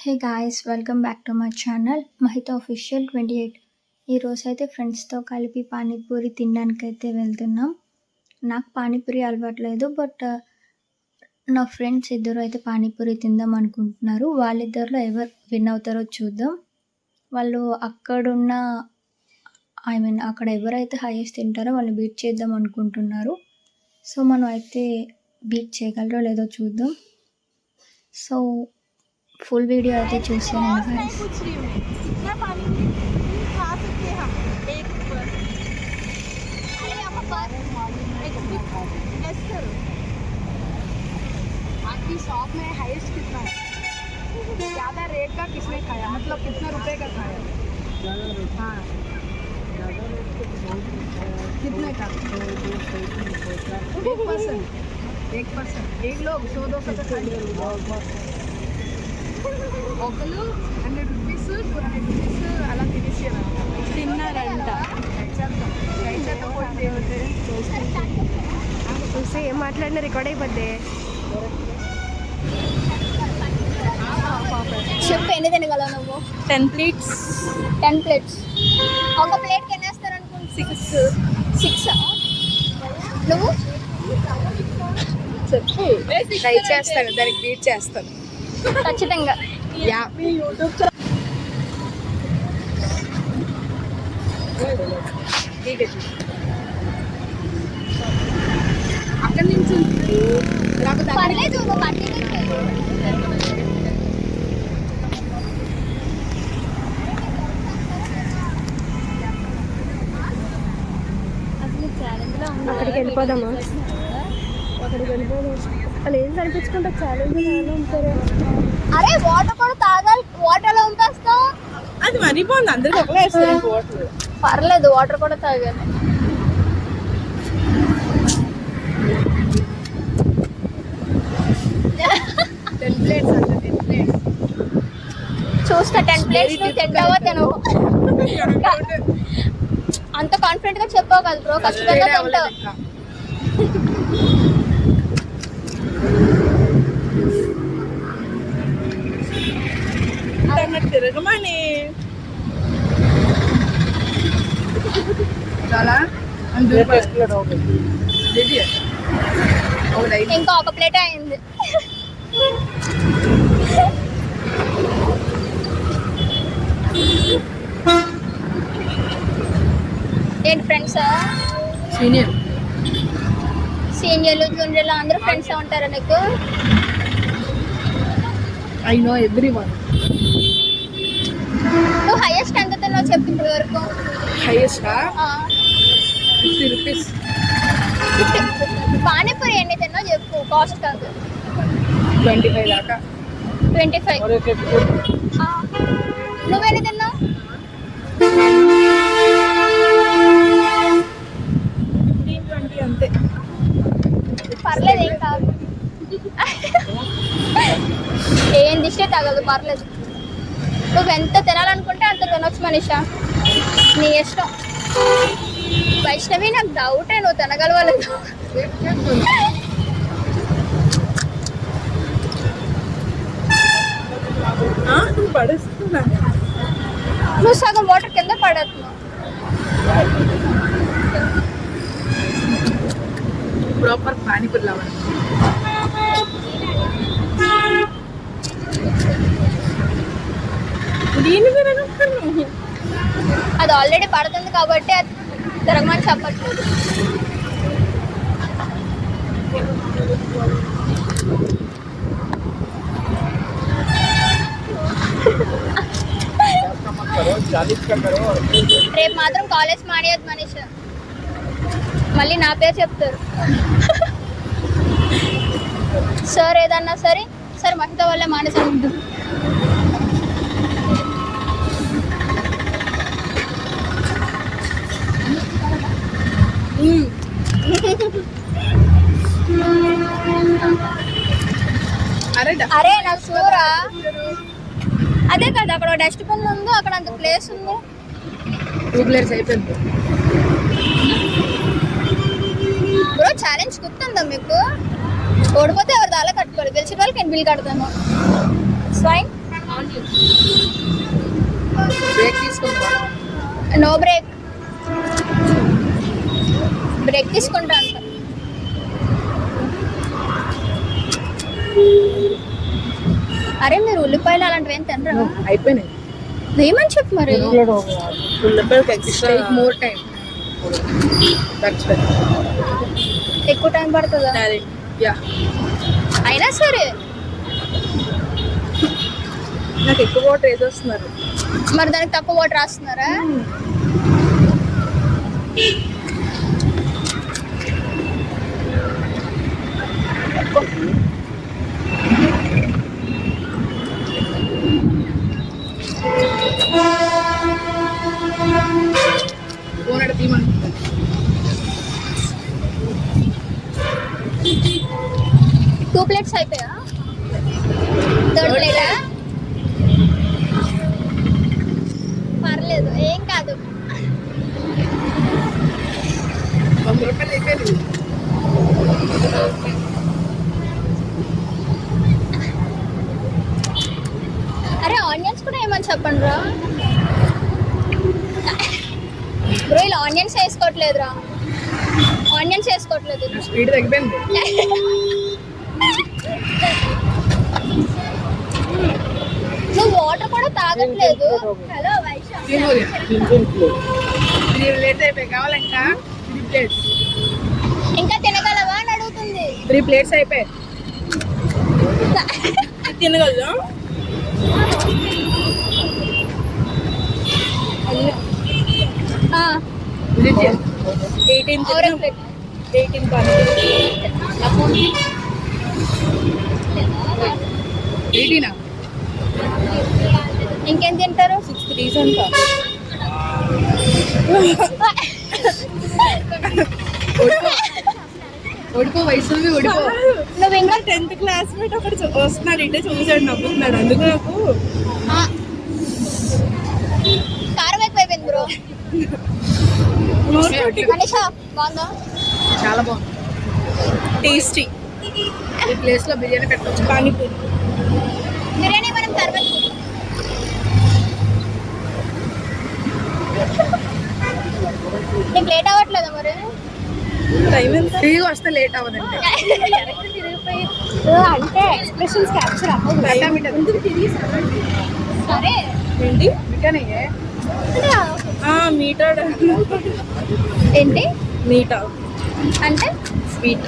Hey guys, welcome back to my channel Mahitha official 28. ఈరోజు అయితే ఫ్రెండ్స్తో కలిపి పానీపూరి తినడానికి అయితే వెళ్తున్నాం. నాకు పానీపూరి అలవాట్లేదు, బట్ నా ఫ్రెండ్స్ ఇద్దరు అయితే పానీపూరి తిందాం అనుకుంటున్నారు. వాళ్ళిద్దరిలో ఎవరు విన్ అవుతారో చూద్దాం. వాళ్ళు అక్కడ ఎవరైతే హైయెస్ట్ తింటారో వాళ్ళని బీట్ చేద్దాం అనుకుంటున్నారు. సో మనం అయితే బీట్ చేయగలరో లేదో చూద్దాం. సో फुल वीडियो आते చూసేయండి गाइस. कितना पानी खा सकते हैं हम एक पर अरे यहाँ पर गेस करो आपकी शॉप में हाईएस्ट कितना है? ज़्यादा रेट का किसने खाया, मतलब कितना रुपए का खाया? हाँ कितने का? 1% एक लोग 100-200 का खाएंगे. ఒకరు 100 రూపీస్ 200 రూపీస్ అలా తిన్నారంట. చూస్తే ఏం మాట్లాడినా రికార్డ్ అయిపోద్ది. చెప్పు, ఎన్ని తినగలవు నువ్వు? 10 ప్లేట్స్. 10 ప్లేట్స్. ఒక ప్లేట్కి ఎన్ని వేస్తారు అనుకుంటా? 6. నువ్వు చెప్పు. ట్రై చేస్తాను, దానికి బీట్ చేస్తాను ఖచ్చితంగా. అక్కడి నుంచి పర్లేదు, నువ్వు కంటిన్యూ చేయి. అక్కడికి వెళ్ళిపోదామా? అక్కడికి వెళ్ళిపోదాం. వాళ్ళు ఏం కనిపించుకుంటే ఛాలెంజ్ ఉంటారు. అరే వాటర్ కూడా తాగాలి. వాటర్లో ఉంపేస్తావు. అది మరీ బాగుంది, అందరికి ఒకటే వేస్తారు వాటర్. పర్లేదు, వాటర్ కూడా తాగాలి. చూస్తా 10 ప్లేట్స్ నువ్వు తింటావో తినవు. అంత కాన్ఫిడెంట్ గా చెప్పావు కదా బ్రో, ఖచ్చితంగా తింటావు. తిరగమని చాలా ఇంకా ఒక ప్లేట్ అయింది. ఏంటి ఫ్రెండ్సా? సీనియర్లు జూనియర్లు అందరూ ఫ్రెండ్స్ ఉంటారా నీకు? I know everyone. నువ్వు హైయెస్ట్ ఎంత తిన్నావు చెప్పు ఇప్పటి వరకు? హైయెస్టా? 50 రూపీస్. పానీపూరి ఎన్ని తిన్నావు చెప్పు, కాస్ట్ కాదు. 25 దాకా. 25. నువ్వెన్ని తిన్నావు? 15-20 అంతే. పర్లేదు, ఏం కాదు. ఏం దిష్టి తగలదు, పర్లేదు. నువ్వు ఎంత తినాలనుకుంటే అంత తినొచ్చు మనీషా, నీ ఇష్టం. వైష్ణవి, నాకు డౌటే నువ్వు తినగలవలేదు. పడేస్తున్నా. నువ్వు సగం వాటర్ కింద పడేస్తున్నావు. ప్రాపర్ పానీపూరి లావాలి. అది ఆల్రెడీ పడుతుంది కాబట్టి అది తిరగమని చెప్పట్లేదు. రేపు మాత్రం కాలేజ్ మానేయద్దు మనీష్, మళ్ళీ నా పేరు చెప్తారు. సార్ ఏదన్నా సరే, సార్ మహిత వల్లే మానేసాను. అరే నా సూరా, అదే కదా అక్కడ డస్ట్బిన్ ఉంది, అక్కడ అంత ప్లేస్ ఉంది. బ్రో ఛాలెంజ్ గుర్తుందా మీకు? ఓడిపోతే ఎవరిది అలా కట్టుకోవాలి, గెలిచిన వాళ్ళకి నేను బిల్ కడతాను. స్వైన్ బ్రేక్ తీసుకుంటా. No break. బ్రేక్ తీసుకుంటా అంట. అరే మీరు ఉల్లిపాయలు అలాంటివి ఏం తినరా? అయిపోయినాయి. ఏమని చెప్పు మరి. ఉల్లిపాయలకి ఎక్స్ట్రా మోర్ టైం. ఎక్కువ టైం పడుతుందా? యా. అయినా సరే నాకు ఎక్కువ వాటర్ ఏది వస్తున్నారు. మరి దానికి తక్కువ వాటర్ రాస్తున్నారా? ఓనర్ తీమని 2 ప్లేట్స్ అయిపోయా? 3rd ప్లేటా? పర్లేదు, ఏం కాదు. 100 రూపాయలు అయిపోయింది. అరే ఆనియన్స్ కూడా ఏమని చెప్పండి రా బ్రో. ఇలా ఆనియన్స్ వేసుకోవట్లేదురా. ఆనియన్స్ వేసుకోవట్లేదు. స్పీడ్ తగ్గిపోయింది. నువ్వు వాటర్ కూడా తాగట్లేదు. హలో వైశాఖ్. 3 ప్లేట్స్ అయిపోయి కావాలంట. 3 ప్లేట్స్ ఇంకా తినగలవా అని అడుగుతుంది. 3 ప్లేట్స్ అయిపోయి తినగలదు. ఆ, 18 और एक प्लेट 18 पानी 18 ఇంకేం తింటారు? 6 రీజన్ ఓడిపో వయసువి ఓడిపో. నువ్వు ఇంకా 10th క్లాస్మేట్ ఒకటి వస్తున్నాడు, ఇటే చూసాడు, నవ్వుతున్నాడు. అందుకు నాకు కారం ఎక్కువైపోయింది బ్రో. మనీషా బాగుందా? చాలా బాగుంది, టేస్టీ. ఈ ప్లేస్ లో బిర్యానీ పెట్టవచ్చు. పానీపూరి బిర్యానీ మనం తర్వాత నీకు లేట్ అవ్వట్లేదా మరి? టైం ఎంత? తిరిగి వస్తే లేట్ అవ్వదండి. అంటే ఎక్స్ప్రెషన్స్ క్యాప్చర్ సరే ఏంటి బిర్యానీ మీటర్ ఏంటి మీటర్ అంటే స్వీట్.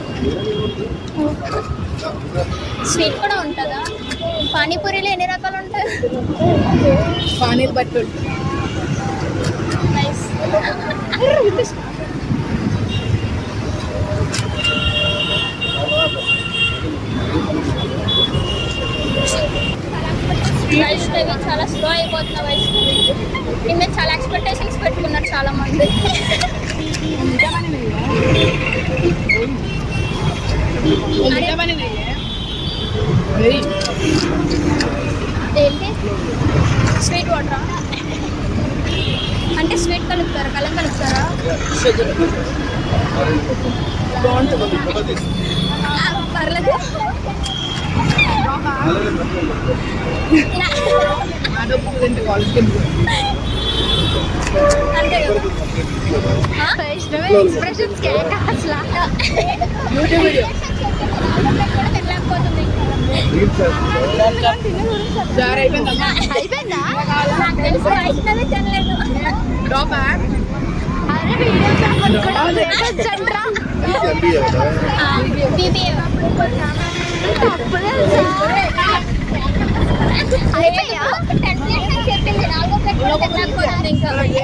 స్వీట్ కూడా ఉంటుందా? పానీపూరీలో ఎన్ని రకాలు ఉంటాయి? పానీలు బట్టి ఉంటుంది. నైస్. వైష్ణవి చాలా స్లో అయిపోతున్నా. వైష్ణవి నీ మీద చాలా ఎక్స్పెక్టేషన్స్ పెట్టుకున్నారు చాలా మంది. ఏంటి స్వీట్ వాటరా? అంటే స్వీట్ కలుపుతారా? కలం కలుపుతారా? పర్లేదు. అంతే కదా. ఎక్స్ప్రెషన్స్ అసలు తినలేకపోతుంది. అయిపోయిందా? నాకు తెలిసి వైష్ణవి తినలేదు. అరే అయిపోయా? 10 ప్లేట్స్ అని చెప్పింది. 4వ ప్లేట్ కూడా తినలేకపోతుంది.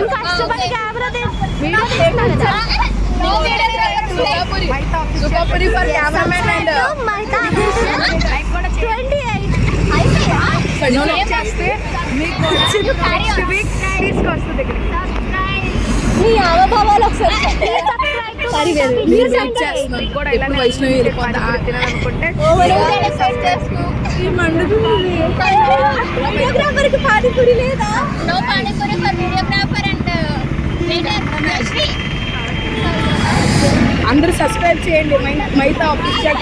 ఇంకా సుఖాపురి ఫర్ కెమెరామెన్ అండ్ చేస్తే మీకు నెక్స్ట్ వీక్ తీసుకొస్తుంది. మీ ఆవభావాలు ఒకసారి వైష్ణవి తినాలనుకుంటే వీడియోగ్రాఫర్కి పానీపూరి లేదా? No pani puri for videographer and అందరూ సబ్స్క్రైబ్ చేయండి మైతా ఆఫీషియల్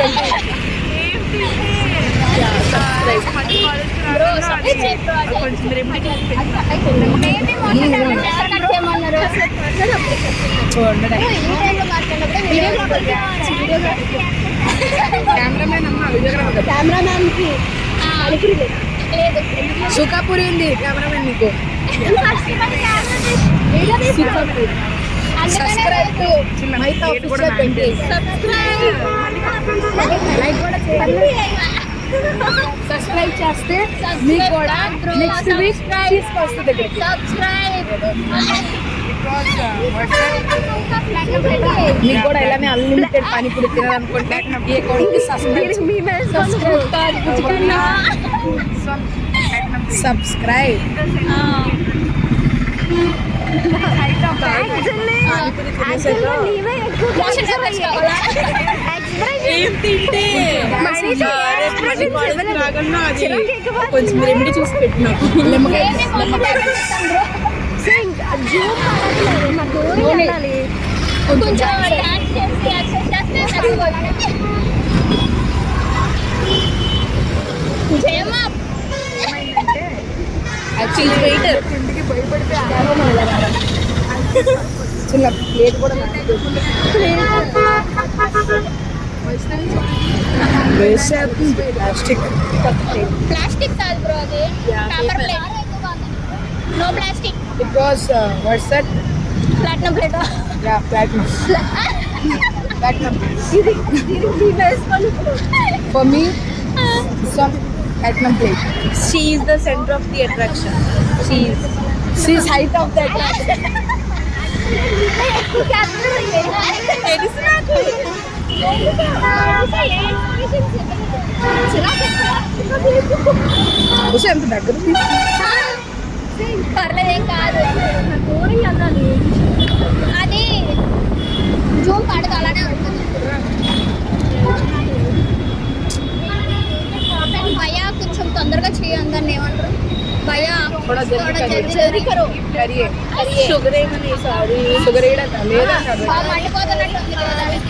కెమెరామెన్ అమ్మ కెమెరామ్యాన్ కి సుఖాపూరి ఉంది కెమెరామెన్ నీకు subscribe to Mahitha official 20 like కూడా చేయండి సబ్స్క్రైబ్ చేస్తే మీకు కూడా నెక్స్ట్ వీక్ తీసుకొస్తుంది దగ్గరికి మీకు కూడా ఇలానే అన్లిమిటెడ్ పానీపూరి తినాలనుకుంటే ఈ అకౌంట్కి సబ్స్క్రైబ్ కొంచెం రెమెడీ చూసి పెట్టినా ఇంటికి భయపడితే చిన్న ప్లేట్ కూడా ప్లాస్టిక్ కాదు బ్రో అది paper plate no plastic it was what's that platinum plate yeah platinum ఇది వేసుకోవాలి for me some platinum plate. She is the center of the attraction. She is height of the attraction. ఎంత దగ్గర పర్లేదేం కాదు అది Zoom పడదు అలానే ఉంటుంది భయ్యా కొంచెం తొందరగా చేయండి దాన్ని ఏమంటారు భయ్యా జల్దీ కరో షుగర్ ఏమని సారీ షుగర్ లేదా మండిపోతున్నట్టు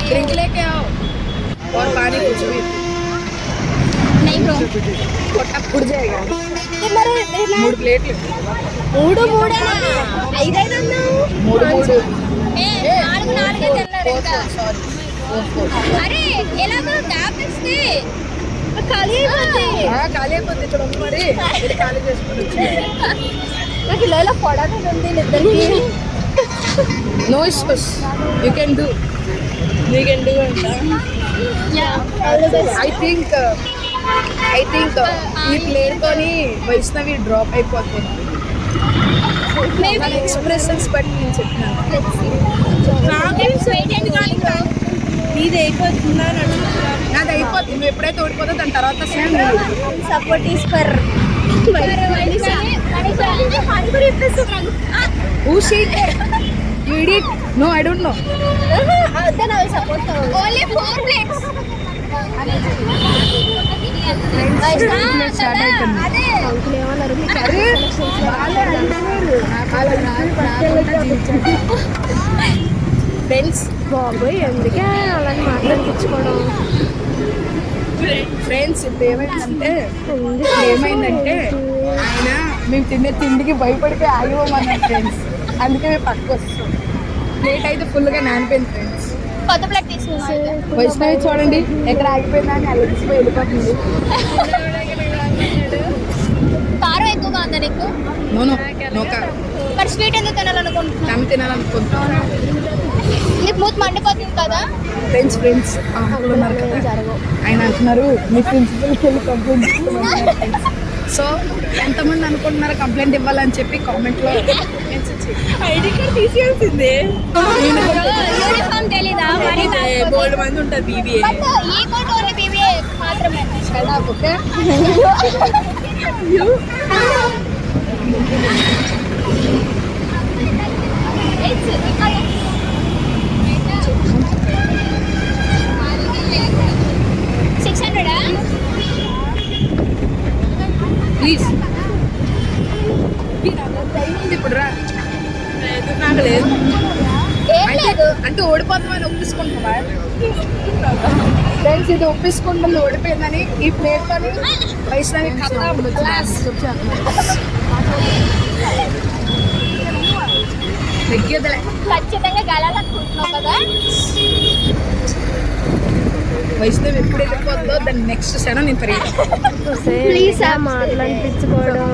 ड्रिंक लेके आओ और पानी कुछ भी नहीं ब्रो పొట్ట పుడి जाएगा మూడు ప్లేట్లు మూడేనా ఐదైదన్నా మూడు నాలుగే తిన్నారు ఇంకా అరే ఎలాగో గ్యాప్ ఇస్తే ఖాళీ అయిపోతుంది ఇక్కడ ఉంది మరి ఖాళీ చేసుకుని నాకు ఇలా పొడగా ఉంది ఇద్దరికి no issues you can do అంట ఐ థింక్ ఈ ప్లేట్తోని వైష్ణవి డ్రాప్ అయిపోతుంది ఎక్స్ప్రెషన్స్ బట్టి నేను చెప్తున్నాను ఇది అయిపోతుందా నాది అయిపోతుంది నువ్వు ఎప్పుడైతే ఓడిపోతుందో దాని తర్వాత support is for Who said that? You idiot. No, I don't know. Then I will support her. Only 4 plates. Friends బాబోయ్ ఎందుకే అలాంటి మాట్లాడించుకోవడం ఫ్రెండ్స్ ఇప్పుడు ఏమైందంటే ఆయన మేము తినే తిండికి భయపడిపోయి ఆగిపోమన్నారు ఫ్రెండ్స్ అందుకే మేము పక్కకు వస్తాం ప్లేట్ అయితే ఫుల్గా నానిపోయింది ఫ్రెండ్స్ కొత్త ప్లేట్ తీసుకున్నాం వైష్ణవి చూడండి ఎక్కడ ఆగిపోయిందా అని అలసిపోయి వెళ్ళిపోతుంది కారం ఎక్కువగా ఉందా నీకు నోకా మరి స్వీట్ ఎందుకు తినాలనుకుంటున్నాను తను తినాలనుకుంటున్నాను నీకు మూత మండిపోతుంది కదా ఫ్రెండ్స్ ఉన్నారు కదా ఆయన అంటున్నారు మీ ప్రిన్సిపల్కి వెళ్ళి కంప్లైంట్ సో ఎంతమంది అనుకుంటున్నారు కంప్లైంట్ ఇవ్వాలని చెప్పి కామెంట్లో ఐడి కార్డ్ తీసేయాల్సిందే యూనిఫామ్ తెలీదా మరి బోల్డ్ మంది ఉంటారు బీబీఏ ఈ కోట్ ఓన్లీ బీబీఏ మాత్రమే ఓకే ప్లీజ్ ఇప్పుడు రా నాకు లేదు ఏం లేదు అంటే ఓడిపోతామని ఒప్పించుకుంటాం ఫ్రెండ్స్ ఇది ఒప్పించుకుంటుంది ఓడిపోయిందని ఈ ప్లేట్ పని వైష్ణవి క్లాస్ ఖచ్చితంగా గెలాలనుకుంటున్నావు కదా. వైష్ణవి ఎప్పుడు వెళ్ళిపోతుందో దాని నెక్స్ట్ క్షణం నేను ప్లీజ్ మాట్లాడిపించుకోవడం.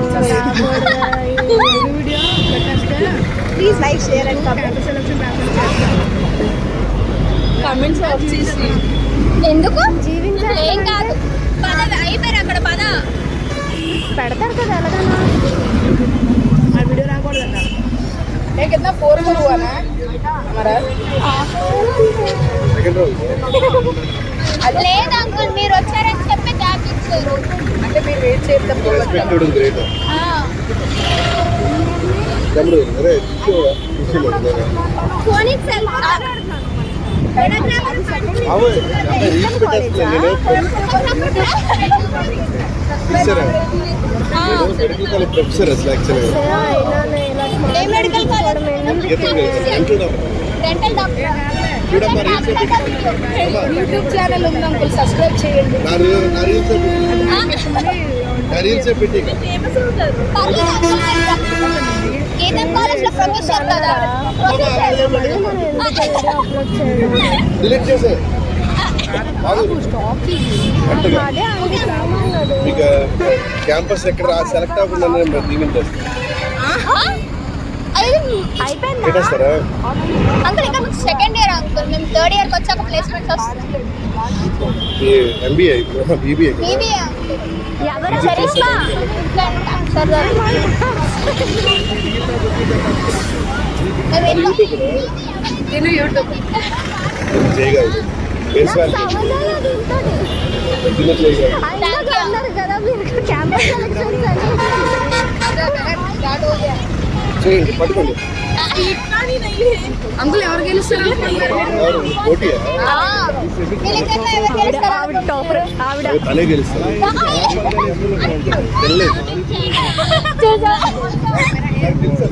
Video please like share and comments off చేసి ఎందుకు ఏం కాదు. పద అయిపోయారు అక్కడ పద పెడతారు కదా ఎలాగన్నా. ఆ వీడియో రాకూడదట ఏ కింద 4 हुआ ना हमारा లేదు అంకుల్ మీరు వచ్చారని చెప్పి క్యాబ్ ఇచ్చారు. అంటే మీరు వెయిట్ చేద్దాం ఫోన్ ప్రొఫెసర్ ఏ medical college? Dental doctor. YouTube channel ఉంది అంకుల్ సబ్స్క్రైబ్ చేయండి. గీతం కాలేజ్ లో ప్రొఫెసర్ కదా. డిలీట్ చేశారు మీకు క్యాంపస్ ఎక్కడ సెలెక్ట్ అవ్వకుండా పెట్టేస్తారా? అంకుల్ ఇక్కడ సెకండ్ ఇయర్ అంకుల్. మేము థర్డ్ ఇయర్కి వచ్చాక ప్లేస్మెంట్స్ వస్తుంది. MBA BBA BBA uncle. ఎవరు సరిస్మా నేను యూట్యూబ్ చేయగలరు చేయండి పట్టుకోండి అంకుల్ ఎవరు గెలుస్తారు? పోటీయా తనే గెలుస్తారు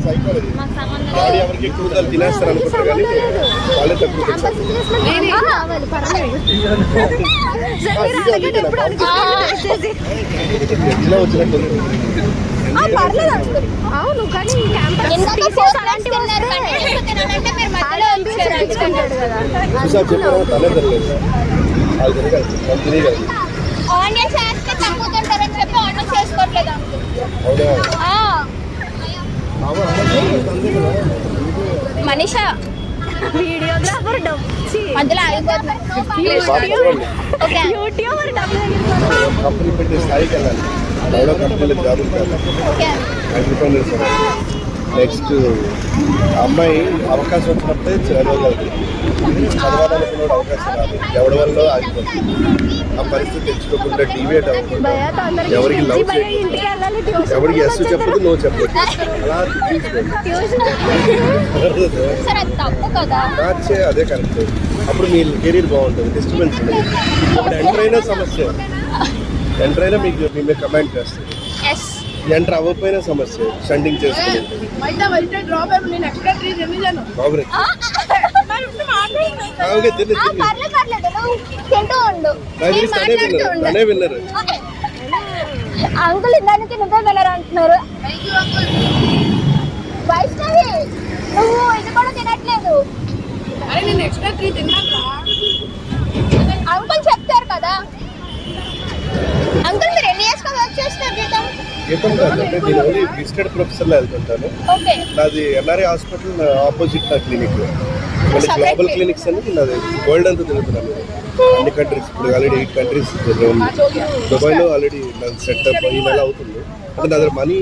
సైకాలజీ బాడీ ఎవరికి ఎక్కువ తినేస్తారు అనుకుంటారు కానీ వాళ్ళే తక్కువ ఇలా వచ్చినట్టు అవును కానీ చూసారు చెప్పారు తనే తెలియదు అది తినగలదు వాళ్ళు తినగలదు ఆనియన్స్ వేస్తే తగ్గుతుంటారని చెప్పి ఆనియన్స్ చేసుకోవట్లేదు మనీషా వీడియోగ్రాఫర్ మధ్యలో యూట్యూబర్ కంపెనీ పెట్టే స్థాయికి వెళ్ళాలి ఎవరో కంపెనీలో జాబ్ ఉంటారు నెక్స్ట్ అమ్మాయి అవకాశం వచ్చినప్పుడే చదవగలదు చదవాలనుకున్న అవకాశం రాదు ఎవరి వల్ల ఆగిపోతుంది ఆ పరిస్థితి తెచ్చుకోకుండా డివేట్ అవ్వకుండా ఎవరికి లవ్ చేయకుండా ఎవరికి ఎస్ చెప్పదు నో చెప్పదు అలా తీసుకోండి అదే కరెక్ట్ అప్పుడు మీ కెరీర్ బాగుంటుంది డిస్టర్బెన్స్ ఉండదు ఇప్పుడు ఎంటర్ అయినా సమస్య ఎంటర్ అయినా మీకు మేము కమెంట్ చేస్తుంది ఎంటర్ అవ్వకపోయినా సమస్య స్టండింగ్ చేసుకుని తనే విన్నరు అంకుల్ దానికి నువ్వే వెళ్ళరు అంటున్నారు. వైష్ణవి నువ్వు ఇది కూడా తినట్లేదు. అంకుల్ చెప్తారు కదా. అంకుల్ మీరు ఎన్ని ఇయర్స్ వర్క్ చేస్తారు జీతం? జీతం కాదు అంటే నేను ఓన్లీ విజిటెడ్ ప్రొఫెసర్లో వెళ్తుంటాను. నాది ఎన్ఆర్ఐ హాస్పిటల్ ఆపోజిట్ నా క్లినిక్ మళ్ళీ గ్లోబల్ క్లినిక్స్ అని నాది వరల్డ్ అంతా తిరుగుతున్నాను అన్ని కంట్రీస్ ఇప్పుడు ఆల్రెడీ 8 కంట్రీస్ దుబాయ్లో ఆల్రెడీ నాది సెటప్ ఈ నెల అవుతుంది అంటే నా దగ్గర మనీ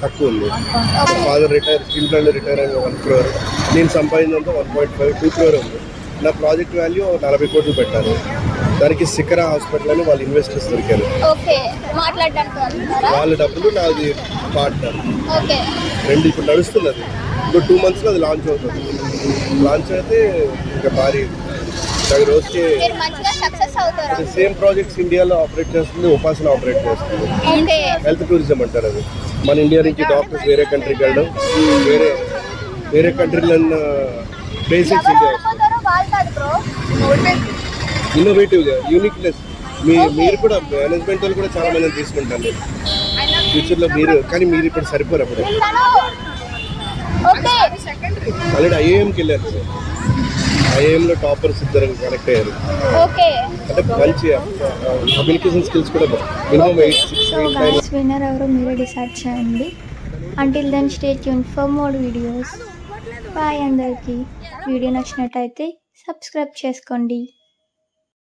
తక్కువ ఉంది father retire steel plant retire అయిన 1 crore నేను సంపాదించినంత 1.5 2 crore ఉంది నా ప్రాజెక్ట్ వాల్యూ 40 కోట్లు పెట్టాను దానికి శిఖర హాస్పిటల్ అని వాళ్ళు ఇన్వెస్టర్స్ దొరికారు వాళ్ళ డబ్బులు నాది పార్ట్నర్ రెండు ఇప్పుడు నడుస్తున్నది ఇంకో 2 monthsలో అది లాంచ్ అవుతుంది లాంచ్ అయితే ఇంకా భారీ రోజుకి సేమ్ ప్రాజెక్ట్స్ ఇండియాలో ఆపరేట్ చేస్తుంది ఉపాసన ఆపరేట్ చేస్తుంది హెల్త్ టూరిజం అంటారు అది మన ఇండియా నుంచి డాక్టర్స్ వేరే కంట్రీకి వెళ్ళడం వేరే కంట్రీలో బేసిక్స్ ఇండియా పాల్తాడు బ్రో. ఇన్నోవేటివ్గా యూనిక్నెస్ మీరు కూడా మేనేజ్మెంట్ వాళ్ళు కూడా చాలా మందిని తీసుకుంటాను ఫ్యూచర్లో మీరు, కానీ మీరు ఇప్పుడు సరిపోరు. అప్పుడు ఓకే ఆల్రెడీ ఐఏఎంకి వెళ్ళారు సార్, ఐఏఎంలో టాపర్స్ ఇద్దరు కనెక్ట్ అయ్యారు. ఓకే అంటే మంచి కమ్యూనికేషన్ స్కిల్స్ కూడా మినిమం 8, 6, సో 8, 9. గాయ్స్ విన్నర్ ఎవరో మీరే డిసైడ్ చేయండి. Until then stay tune for more videos. Bye అందరికీ. వీడియో నచ్చినట్టయితే సబ్స్క్రైబ్ చేసుకోండి.